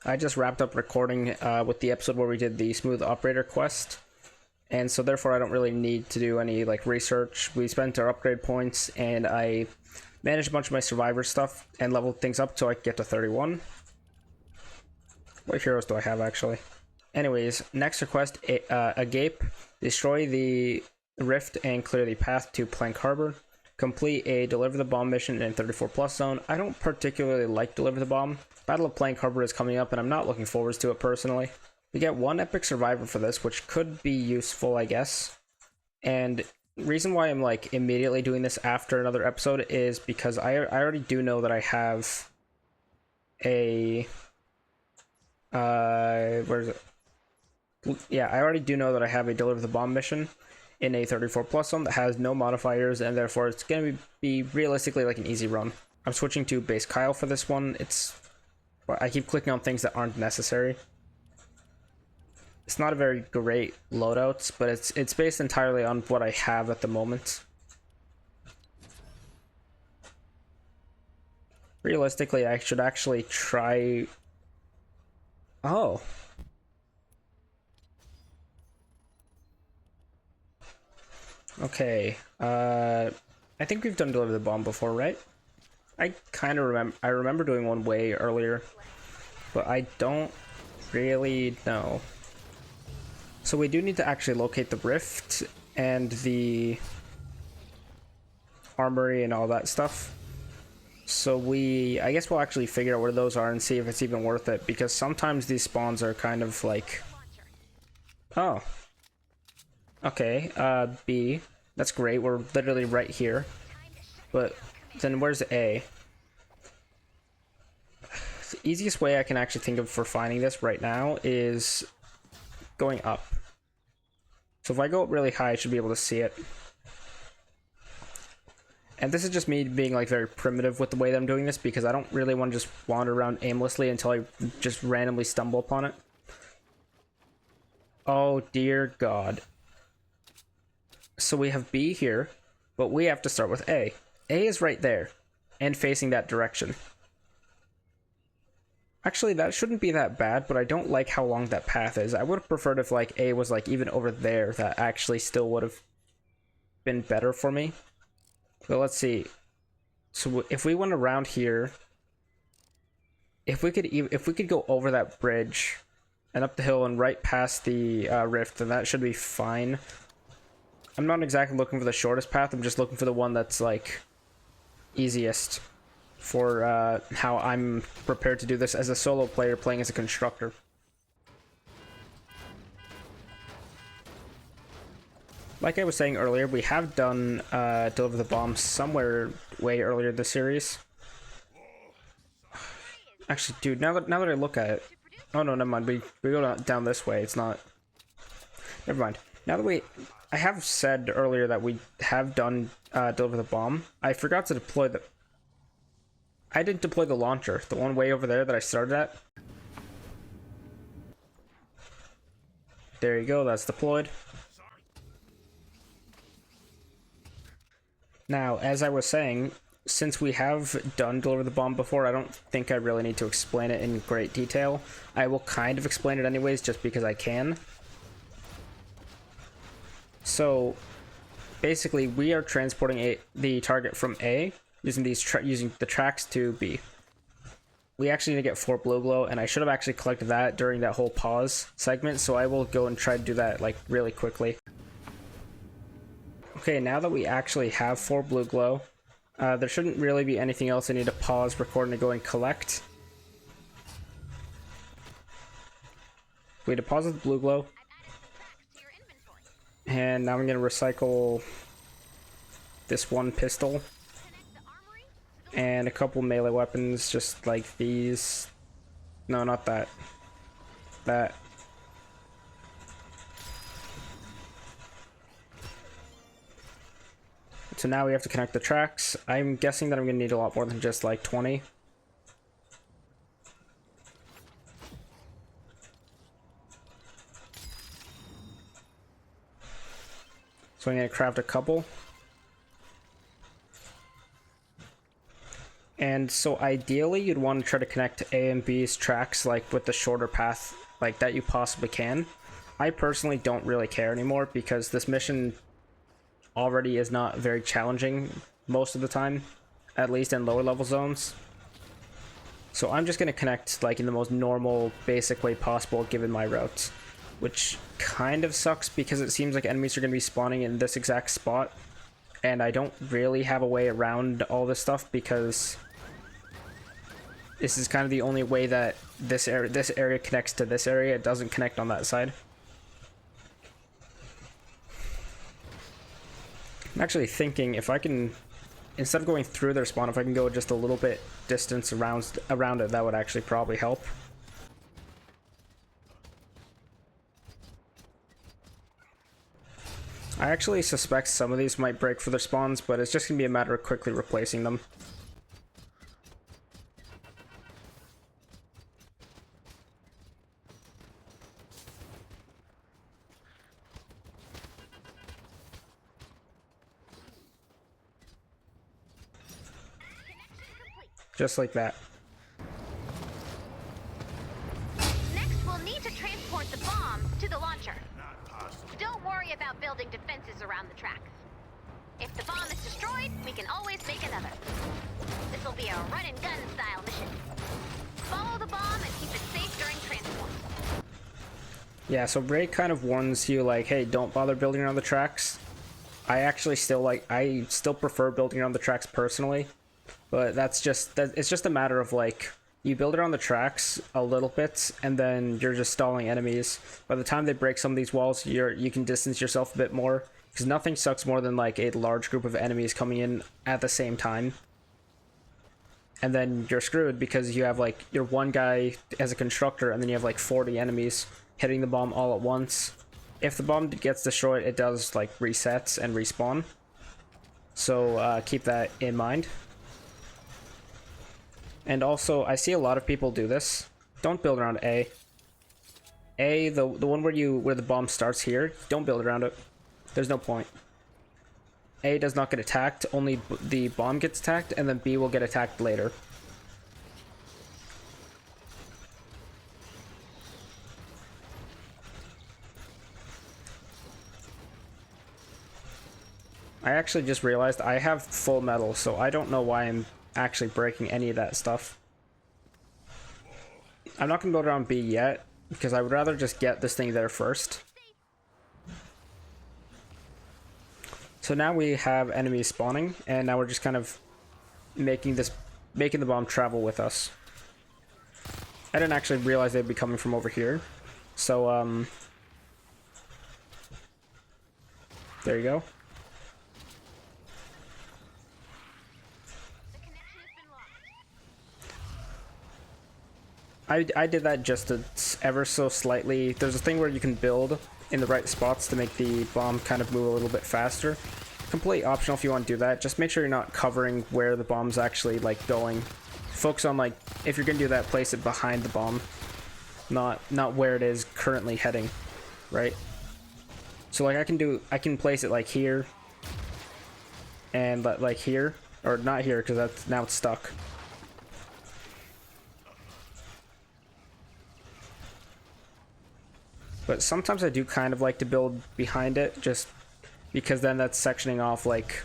I just wrapped up recording with the episode where we did the smooth operator quest, and so therefore I don't really need to do any like research. We spent our upgrade points, and I managed a bunch of my survivor stuff and leveled things up so I could get to 31. What heroes do I have actually? Anyways, next request, Agape. Destroy the rift and clear the path to Plank Harbor. Complete a Deliver the Bomb mission in 34+ zone. I don't particularly like Deliver the Bomb. Battle of Plank Harbor is coming up and I'm not looking forward to it personally. We get one epic survivor for this, which could be useful, I guess. And reason why I'm like immediately doing this after another episode is because I already do know that I have a where is it? Yeah, I already do know that I have a Deliver the Bomb mission in a 34+ zone that has no modifiers, and therefore it's going to be realistically like an easy run. I'm switching to base Kyle for this one. I keep clicking on things that aren't necessary. It's not a very great loadout, but it's based entirely on what I have at the moment. Realistically, I should actually try... Oh. Okay, I think we've done Deliver the Bomb before, right? I kind of remember doing one way earlier, but I don't really know. So we do need to actually locate the rift and the armory and all that stuff. So I guess we'll actually figure out where those are and see if it's even worth it, because sometimes these spawns are kind of like... Oh. Okay, B. That's great, we're literally right here. But then where's A? The easiest way I can actually think of for finding this right now is going up. So if I go up really high, I should be able to see it. And this is just me being like very primitive with the way that I'm doing this, because I don't really want to just wander around aimlessly until I just randomly stumble upon it. Oh dear God. So we have B here, but we have to start with A. A is right there, and facing that direction. Actually, that shouldn't be that bad, but I don't like how long that path is. I would have preferred if like A was like even over there. That actually still would have been better for me. But let's see. So if we went around here, if we could go over that bridge and up the hill and right past the rift, then that should be fine. I'm not exactly looking for the shortest path, I'm just looking for the one that's like easiest for how I'm prepared to do this as a solo player playing as a constructor. Like I was saying earlier, we have done Deliver the Bomb somewhere way earlier in the series. Actually, dude, now that I look at it... Oh no, never mind, we go down this way, it's not... Never mind. Now that I have said earlier that we have done Deliver the Bomb. I forgot to deploy the... I didn't deploy the launcher, the one way over there that I started at. There you go, that's deployed. Now, as I was saying, since we have done Deliver the Bomb before, I don't think I really need to explain it in great detail. I will kind of explain it anyways, just because I can. So, basically, we are transporting the target from A using using the tracks to B. We actually need to get 4 blue glow, and I should have actually collected that during that whole pause segment, so I will go and try to do that like really quickly. Okay, now that we actually have 4 blue glow, there shouldn't really be anything else I need to pause recording to go and collect. We deposit the blue glow. And now I'm going to recycle this one pistol and a couple melee weapons, just like these. No, not that. That. So now we have to connect the tracks. I'm guessing that I'm going to need a lot more than just like 20. So I'm going to craft a couple. And so ideally you'd want to try to connect A and B's tracks like with the shorter path like that you possibly can. I personally don't really care anymore because this mission already is not very challenging most of the time, at least in lower level zones. So I'm just going to connect like in the most normal, basic way possible given my routes, which kind of sucks because it seems like enemies are going to be spawning in this exact spot, and I don't really have a way around all this stuff because this is kind of the only way that this area connects to this area. It doesn't connect on that side. I'm actually thinking if I can, instead of going through their spawn, if I can go just a little bit distance around it, that would actually probably help. I actually suspect some of these might break for their spawns, but it's just going to be a matter of quickly replacing them. Just like that. Next, we'll need to transport the bomb to the launcher. Don't worry about building defenses around the tracks. If the bomb is destroyed, we can always make another. This will be a run-and-gun style mission. Follow the bomb and keep it safe during transport. Yeah, so Ray kind of warns you like, hey, don't bother building around the tracks. I still prefer building around the tracks personally. But it's just a matter of like, you build around the tracks a little bit and then you're just stalling enemies. By the time they break some of these walls, you can distance yourself a bit more, because nothing sucks more than like a large group of enemies coming in at the same time. And then you're screwed because you have like your one guy as a constructor and then you have like 40 enemies hitting the bomb all at once. If the bomb gets destroyed, it does like resets and respawn. So keep that in mind. And also, I see a lot of people do this. Don't build around A. The one where the bomb starts here, don't build around it. There's no point. A does not get attacked, only the bomb gets attacked, and then B will get attacked later. I actually just realized I have full metal, so I don't know why I'm actually breaking any of that stuff. I'm not gonna build around B yet because I would rather just get this thing there first. So now we have enemies spawning, and now we're just kind of making the bomb travel with us. I didn't actually realize they'd be coming from over here, so there you go. I did that just ever so slightly. There's a thing where you can build in the right spots to make the bomb kind of move a little bit faster. Completely optional if you want to do that. Just make sure you're not covering where the bomb's actually like going. Focus on like, if you're gonna do that, place it behind the bomb, not where it is currently heading, right? So like I can place it like here and like here, or not here because now it's stuck. But sometimes I do kind of like to build behind it, just because then that's sectioning off like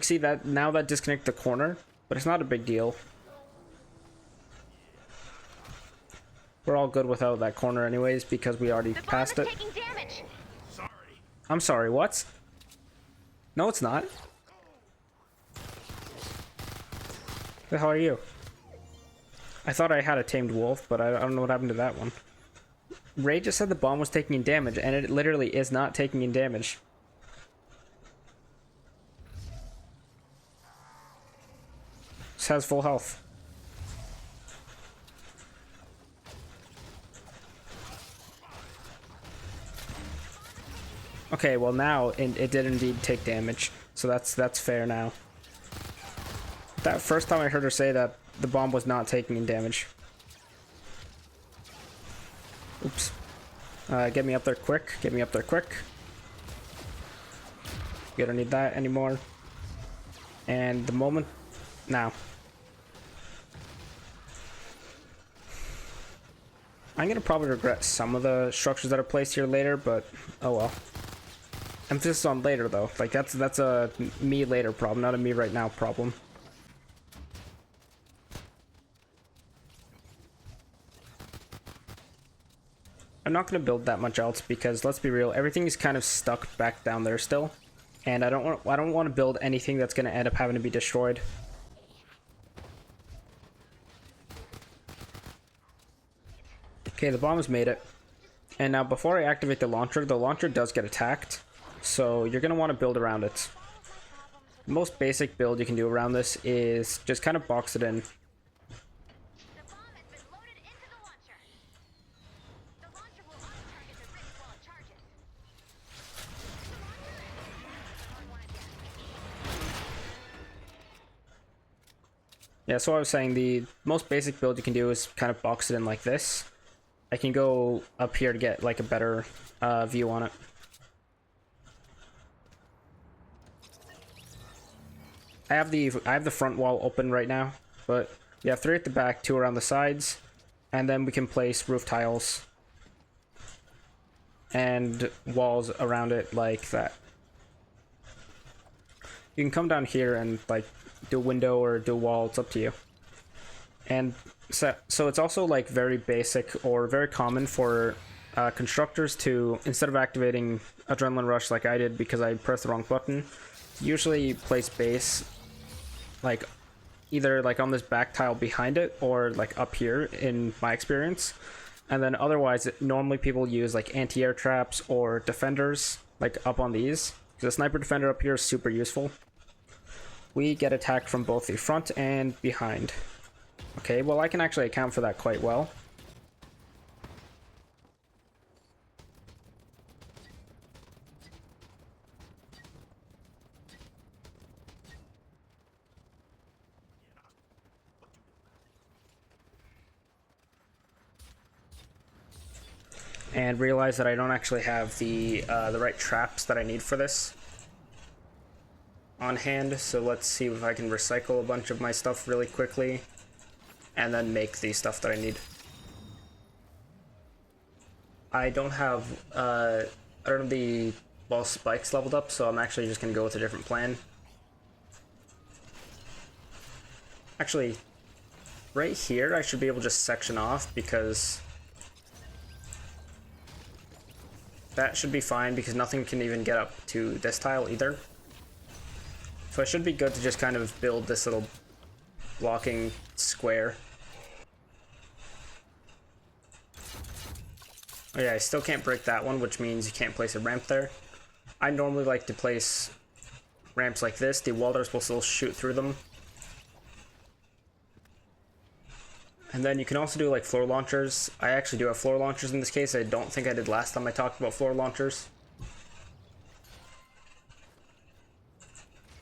see that now that disconnect the corner, but it's not a big deal. We're all good without that corner anyways because we already passed it. Sorry. I'm sorry, what? No, it's not. The hell are you? I thought I had a tamed wolf, but I don't know what happened to that one. Ray just said the bomb was taking in damage, and it literally is not taking in damage. This has full health. Okay, well now it did indeed take damage, so that's fair now. That first time I heard her say that the bomb was not taking in damage. Oops. Get me up there quick. Get me up there quick. You don't need that anymore. And the moment now. I'm gonna probably regret some of the structures that are placed here later, but oh well. Emphasis on later though. Like that's a me later problem, not a me right now problem. I'm not going to build that much else because let's be real, everything is kind of stuck back down there still, and I don't want to build anything that's going to end up having to be destroyed. Okay, the bomb has made it, and now before I activate the launcher does get attacked, so you're going to want to build around it. The most basic build you can do around this is just kind of box it in. Yeah, so I was saying the most basic build you can do is kind of box it in like this. I can go up here to get like a better view on it. I have the front wall open right now, but you have 3 at the back, 2 around the sides, and then we can place roof tiles and walls around it like that. You can come down here and like do a window or do a wall, it's up to you. And so it's also like very basic or very common for constructors to, instead of activating Adrenaline Rush like I did because I pressed the wrong button, usually place base like either like on this back tile behind it or like up here in my experience. And then otherwise, normally people use like anti-air traps or defenders like up on these. The sniper defender up here is super useful. We get attacked from both the front and behind. Okay, well I can actually account for that quite well. And realize that I don't actually have the right traps that I need for this on hand, so let's see if I can recycle a bunch of my stuff really quickly and then make the stuff that I need. I don't have the ball spikes leveled up, so I'm actually just gonna go with a different plan. Actually, right here I should be able to just section off because that should be fine because nothing can even get up to this tile either. So it should be good to just kind of build this little blocking square. Oh yeah, I still can't break that one, which means you can't place a ramp there. I normally like to place ramps like this. The walders will still shoot through them. And then you can also do like floor launchers. I actually do have floor launchers in this case. I don't think I did last time I talked about floor launchers.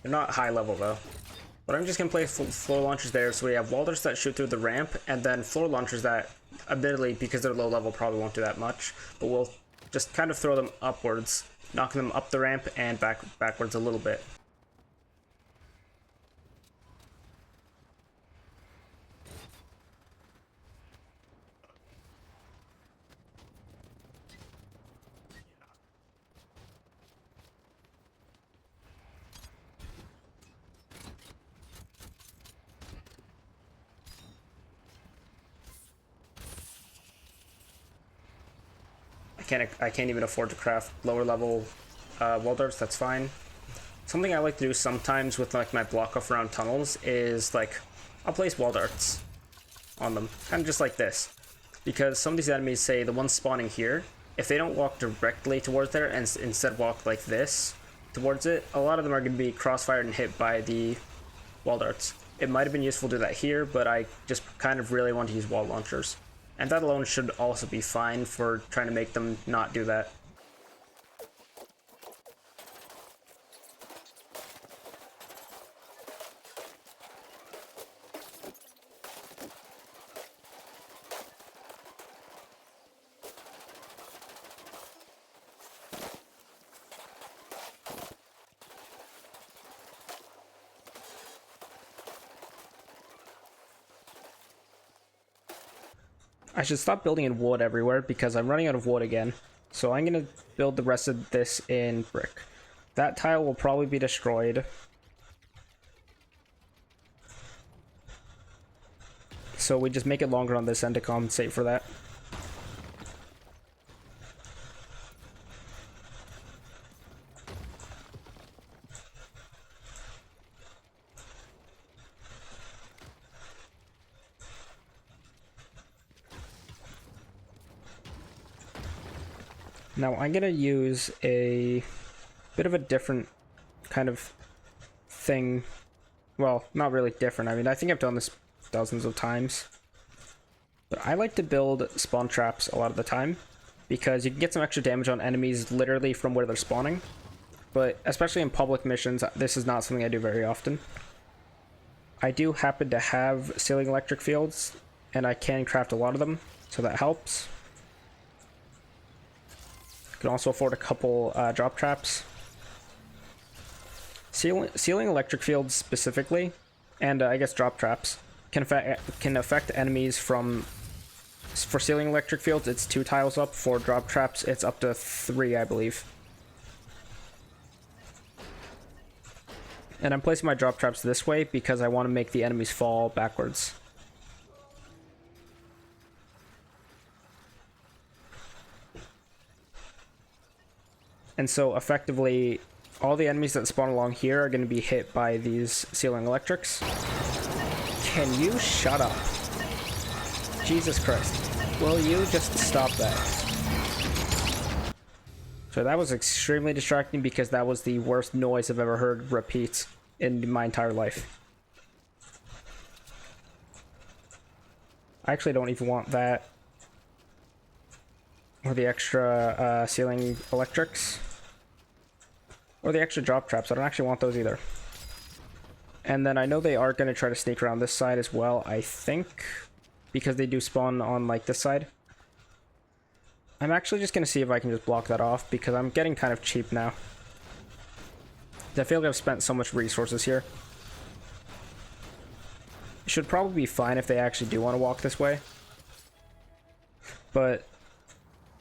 They're not high level though. But I'm just going to place floor launchers there, so we have walders that shoot through the ramp, and then floor launchers that, admittedly, because they're low level, probably won't do that much. But we'll just kind of throw them upwards, knocking them up the ramp and backwards a little bit. I can't even afford to craft lower level walders, that's fine. Something I like to do sometimes with like my block off around tunnels is like I'll place wall darts on them, kind of just like this. Because some of these enemies, say the ones spawning here, if they don't walk directly towards there and instead walk like this towards it, a lot of them are going to be crossfired and hit by the wall darts. It might have been useful to do that here, but I just kind of really want to use wall launchers. And that alone should also be fine for trying to make them not do that. I should stop building in wood everywhere because I'm running out of wood again. So I'm going to build the rest of this in brick. That tile will probably be destroyed. So we just make it longer on this end to compensate for that. Now I'm going to use a bit of a different kind of thing. Well, not really different. I mean, I think I've done this dozens of times. But I like to build spawn traps a lot of the time because you can get some extra damage on enemies literally from where they're spawning. But especially in public missions, this is not something I do very often. I do happen to have ceiling electric fields, and I can craft a lot of them, so that helps. Can also afford a couple drop traps. Ceiling electric fields specifically, and I guess drop traps, can affect enemies from... For ceiling electric fields, it's 2 tiles up. For drop traps, it's up to 3, I believe. And I'm placing my drop traps this way because I want to make the enemies fall backwards. And so effectively, all the enemies that spawn along here are going to be hit by these ceiling electrics. Can you shut up? Jesus Christ. Will you just stop that? So that was extremely distracting because that was the worst noise I've ever heard repeat in my entire life. I actually don't even want that. Or the extra ceiling electrics. Or the extra drop traps. I don't actually want those either. And then I know they are going to try to sneak around this side as well, I think. Because they do spawn on, like, this side. I'm actually just going to see if I can just block that off, because I'm getting kind of cheap now. I feel like I've spent so much resources here. It should probably be fine if they actually do want to walk this way. But,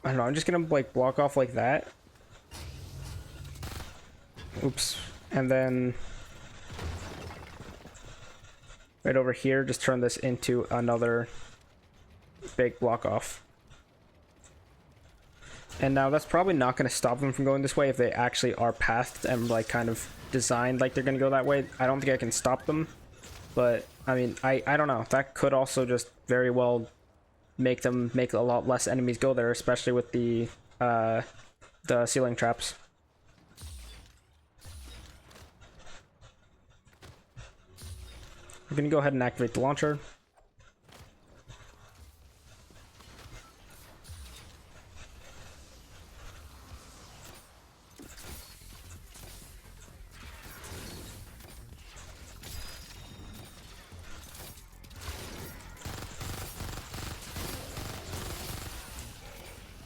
I don't know, I'm just going to, like, block off like that. Oops. And then... right over here, just turn this into another big block off. And now that's probably not going to stop them from going this way if they actually are pathed and like kind of designed like they're going to go that way. I don't think I can stop them, but I mean, I don't know. That could also just very well make them make a lot less enemies go there, especially with the ceiling traps. I'm going to go ahead and activate the launcher.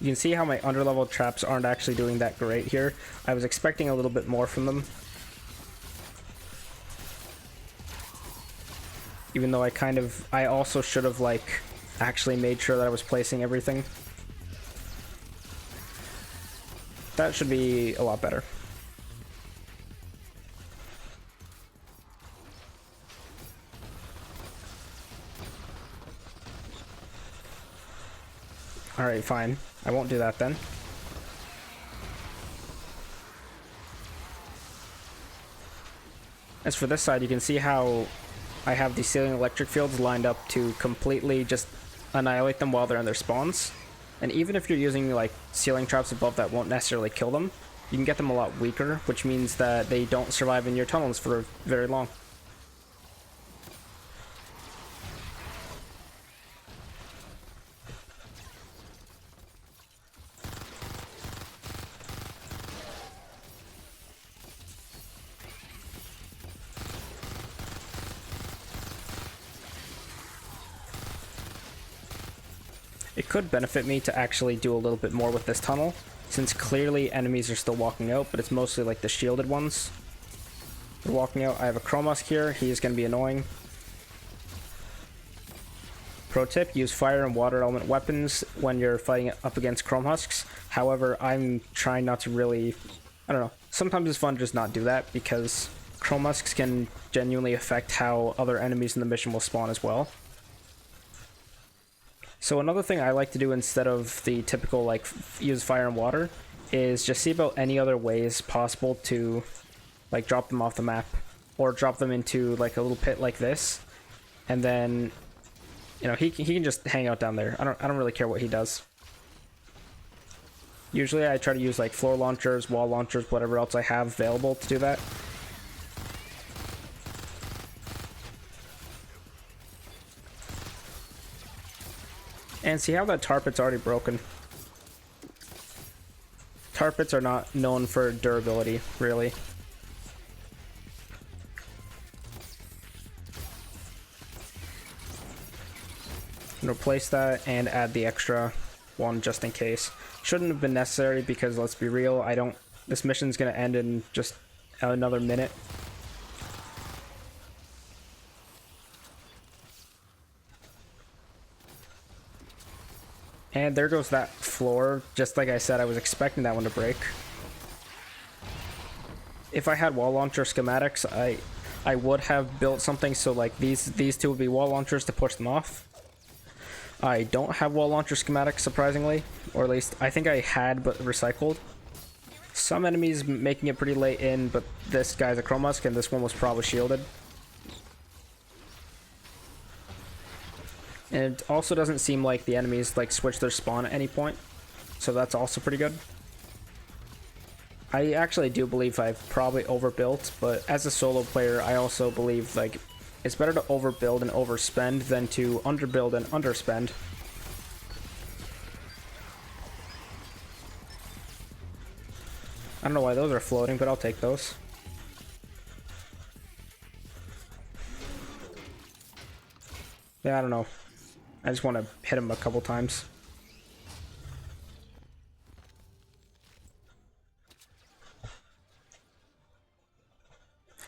You can see how my underlevel traps aren't actually doing that great here. I was expecting a little bit more from them. Even though I also should have, like, actually made sure that I was placing everything. That should be a lot better. Alright, fine. I won't do that then. As for this side, you can see how I have the ceiling electric fields lined up to completely just annihilate them while they're in their spawns. And even if you're using like ceiling traps above that won't necessarily kill them, you can get them a lot weaker, which means that they don't survive in your tunnels for very long. It could benefit me to actually do a little bit more with this tunnel, since clearly enemies are still walking out, but it's mostly like the shielded ones. They're walking out. I have a Chromusk here. He is going to be annoying. Pro tip, use fire and water element weapons when you're fighting up against chrome husks. However, I'm trying not to really, I don't know, sometimes it's fun to just not do that because chrome husks can genuinely affect how other enemies in the mission will spawn as well. So another thing I like to do instead of the typical like use fire and water is just see about any other ways possible to like drop them off the map or drop them into like a little pit like this, and then you know he can just hang out down there. I don't really care what he does. Usually I try to use like floor launchers, wall launchers, whatever else I have available to do that. And see how that tar pit's already broken. Tar pits are not known for durability, really. And replace that and add the extra one just in case. Shouldn't have been necessary because let's be real, this mission's gonna end in just another minute. And there goes that floor. Just like I said, I was expecting that one to break. If I had wall launcher schematics, I would have built something so like these two would be wall launchers to push them off. I don't have wall launcher schematics, surprisingly, or at least I think I had but recycled. Some enemies making it pretty late in, but this guy's a chrome husk and this one was probably shielded. And it also doesn't seem like the enemies like switch their spawn at any point, so that's also pretty good. I actually do believe I've probably overbuilt, but as a solo player I also believe like it's better to overbuild and overspend than to underbuild and underspend. I don't know why those are floating, but I'll take those. Yeah, I don't know. I just want to hit him a couple times.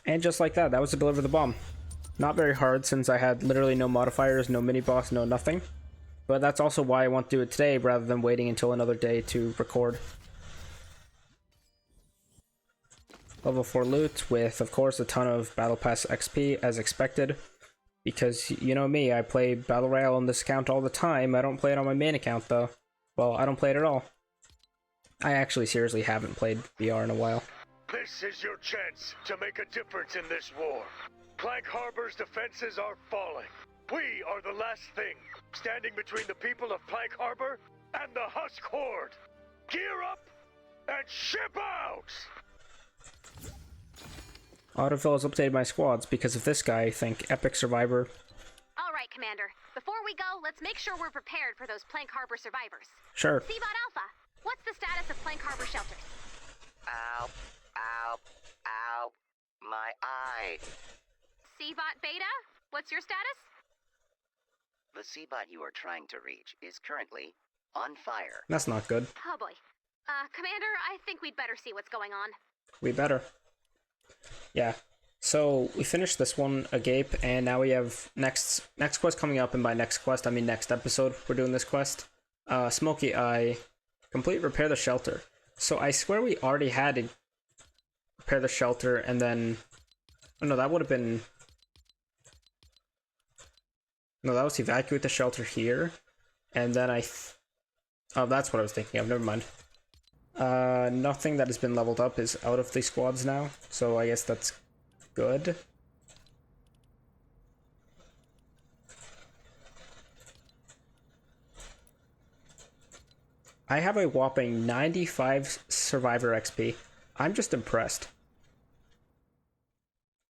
And just like that, that was to deliver the bomb. Not very hard since I had literally no modifiers, no mini-boss, no nothing. But that's also why I want to do it today rather than waiting until another day to record. Level 4 loot with, of course, a ton of Battle Pass XP as expected. Because, you know me, I play Battle Royale on this account all the time. I don't play it on my main account, though. Well, I don't play it at all. I actually seriously haven't played VR in a while. This is your chance to make a difference in this war. Plank Harbor's defenses are falling. We are the last thing standing between the people of Plank Harbor and the Husk Horde. Gear up and ship out! Autofill has updated my squads because of this guy, think Epic Survivor. Alright, Commander. Before we go, let's make sure we're prepared for those Plank Harbor survivors. Sure. Seabot Alpha, what's the status of Plank Harbor shelters? Ow, ow, ow, my eye. Seabot Beta, what's your status? The Seabot you are trying to reach is currently on fire. That's not good. Oh boy. Commander, I think we'd better see what's going on. We better. Yeah. So we finished this one, Agape, and now we have next quest coming up, and by next quest I mean next episode we're doing this quest. Smoky Eye, complete repair the shelter. So I swear we already had to repair the shelter and then, oh no, that would have been, no, that was evacuate the shelter here, and then oh, that's what I was thinking of, never mind. Nothing that has been leveled up is out of the squads now, so I guess that's good. I have a whopping 95 Survivor XP. I'm just impressed.